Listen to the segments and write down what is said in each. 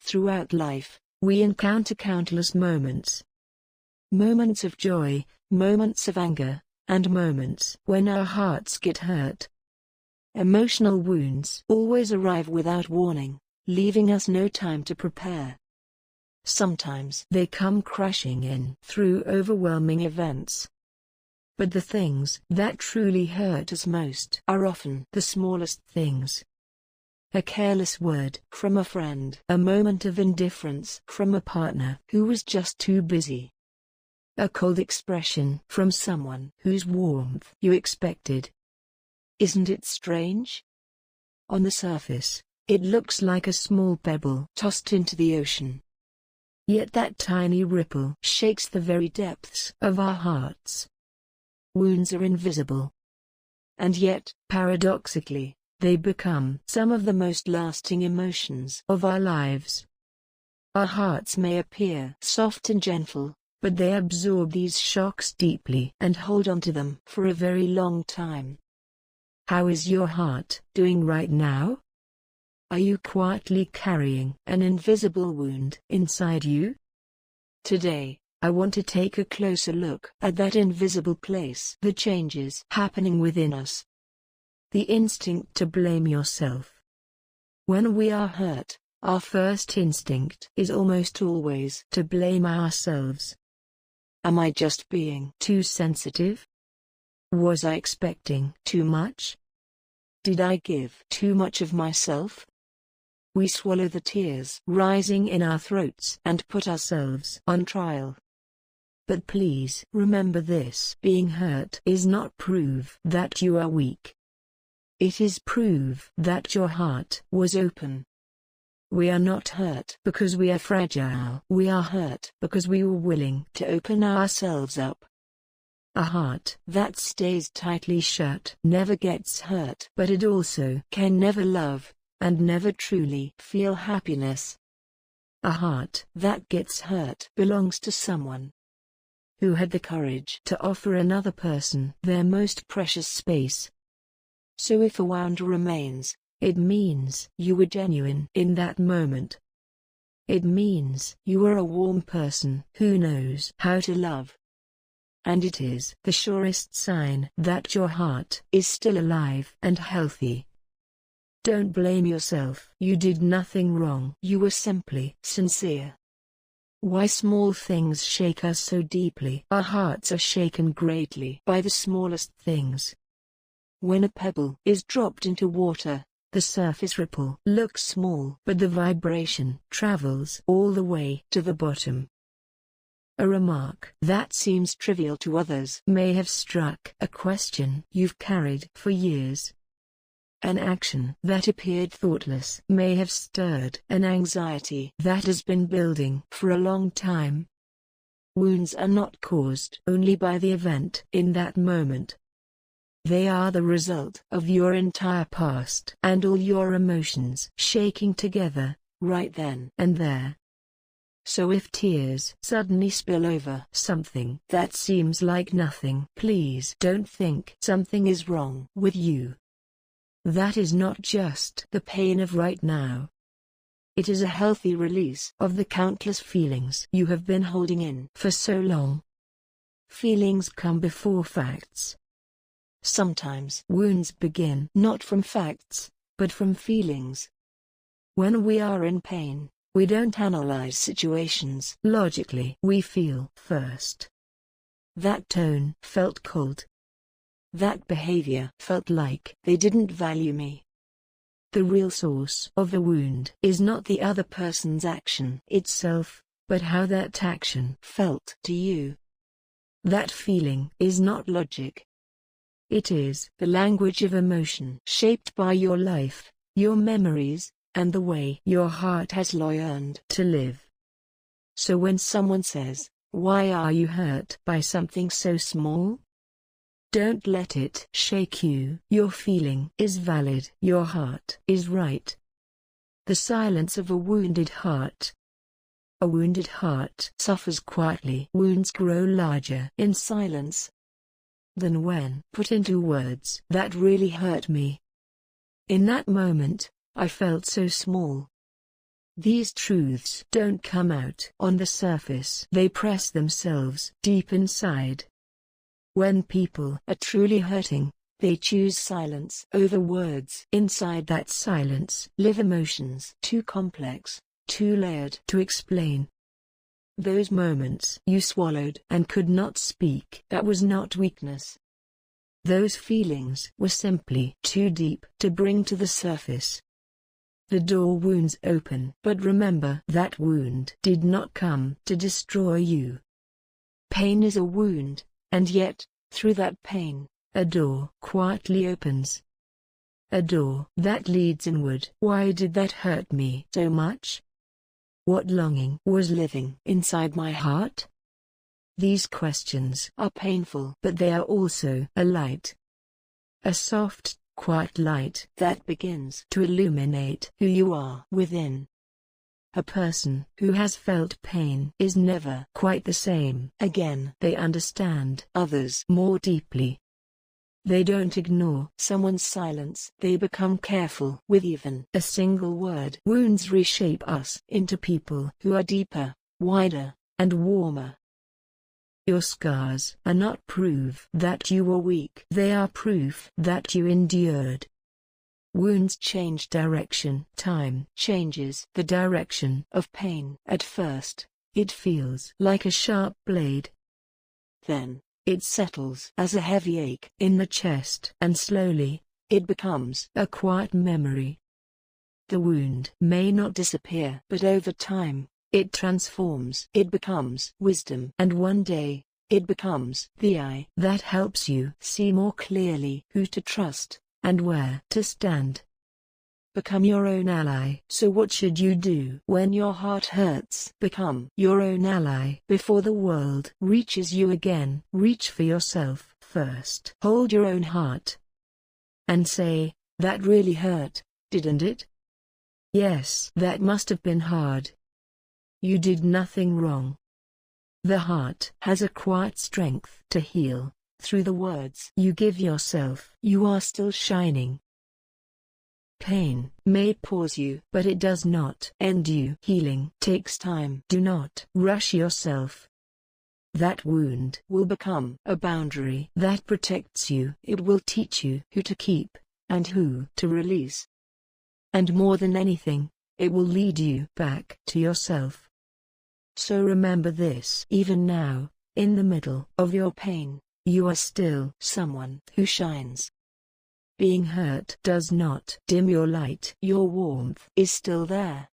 Throughout life, we encounter countless moments. Moments of joy, moments of anger, and moments when our hearts get hurt. Emotional wounds always arrive without warning, leaving us no time to prepare. Sometimes they come crashing in through overwhelming events. But the things that truly hurt us most are often the smallest things. A careless word from a friend, a moment of indifference from a partner who was just too busy. A cold expression from someone whose warmth you expected. Isn't it strange? On the surface, it looks like a small pebble tossed into the ocean. Yet that tiny ripple shakes the very depths of our hearts. Wounds are invisible. And yet, paradoxically, they become some of the most lasting emotions of our lives. Our hearts may appear soft and gentle, but they absorb these shocks deeply and hold on to them for a very long time. How is your heart doing right now? Are you quietly carrying an invisible wound inside you? Today, I want to take a closer look at that invisible place, the changes happening within us. The instinct to blame yourself. When we are hurt, our first instinct is almost always to blame ourselves. Am I just being too sensitive? Was I expecting too much? Did I give too much of myself? We swallow the tears rising in our throats and put ourselves on trial. But please remember this: being hurt is not proof that you are weak. It is proof that your heart was open. We are not hurt because we are fragile. We are hurt because we were willing to open ourselves up. A heart that stays tightly shut never gets hurt, but it also can never love, and never truly feel happiness. A heart that gets hurt belongs to someone who had the courage to offer another person their most precious space. So if a wound remains, it means you were genuine in that moment. It means you are a warm person who knows how to love. And it is the surest sign that your heart is still alive and healthy. Don't blame yourself. You did nothing wrong. You were simply sincere. Why small things shake us so deeply? Our hearts are shaken greatly by the smallest things. When a pebble is dropped into water, the surface ripple looks small, but the vibration travels all the way to the bottom. A remark that seems trivial to others may have struck a question you've carried for years. An action that appeared thoughtless may have stirred an anxiety that has been building for a long time. Wounds are not caused only by the event in that moment. They are the result of your entire past and all your emotions shaking together, right then and there. So if tears suddenly spill over something that seems like nothing, please don't think something is wrong with you. That is not just the pain of right now. It is a healthy release of the countless feelings you have been holding in for so long. Feelings come before facts. Sometimes wounds begin not from facts, but from feelings. When we are in pain, we don't analyze situations logically. We feel first. That tone felt cold. That behavior felt like they didn't value me. The real source of a wound is not the other person's action itself, but how that action felt to you. That feeling is not logic. It is the language of emotion shaped by your life, your memories, and the way your heart has learned to live. So when someone says, "Why are you hurt by something so small?" Don't let it shake you. Your feeling is valid. Your heart is right. The silence of a wounded heart. A wounded heart suffers quietly. Wounds grow larger in silence than when put into words. That really hurt me. In that moment, I felt so small. These truths don't come out on the surface. They press themselves deep inside. When people are truly hurting, they choose silence over words. Inside that silence live emotions too complex, too layered to explain. Those moments you swallowed and could not speak, that was not weakness. Those feelings were simply too deep to bring to the surface. The door wounds open, but remember that wound did not come to destroy you. Pain is a wound, and yet, through that pain, a door quietly opens. A door that leads inward. Why did that hurt me so much? What longing was living inside my heart? These questions are painful, but they are also a light. A soft, quiet light that begins to illuminate who you are within. A person who has felt pain is never quite the same again. They understand others more deeply. They don't ignore someone's silence. They become careful with even a single word. Wounds reshape us into people who are deeper, wider, and warmer. Your scars are not proof that you were weak. They are proof that you endured. Wounds change direction. Time changes the direction of pain. At first, it feels like a sharp blade. Then, it settles as a heavy ache in the chest, and slowly, it becomes a quiet memory. The wound may not disappear, but over time, it transforms. It becomes wisdom, and one day, it becomes the eye that helps you see more clearly who to trust, and where to stand. Become your own ally. So what should you do when your heart hurts? Become your own ally before the world reaches you again. Reach for yourself first. Hold your own heart. And say, that really hurt, didn't it? Yes, that must have been hard. You did nothing wrong. The heart has a quiet strength to heal. Through the words you give yourself, you are still shining. Pain may pause you, but it does not end you. Healing takes time. Do not rush yourself. That wound will become a boundary that protects you. It will teach you who to keep, and who to release. And more than anything, it will lead you back to yourself. So remember this. Even now, in the middle of your pain, you are still someone who shines. Being hurt does not dim your light. Your warmth is still there.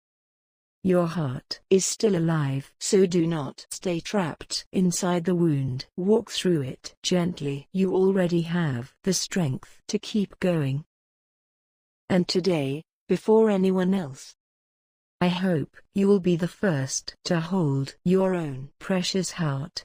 Your heart is still alive. So do not stay trapped inside the wound. Walk through it gently. You already have the strength to keep going. And today, before anyone else, I hope you will be the first to hold your own precious heart.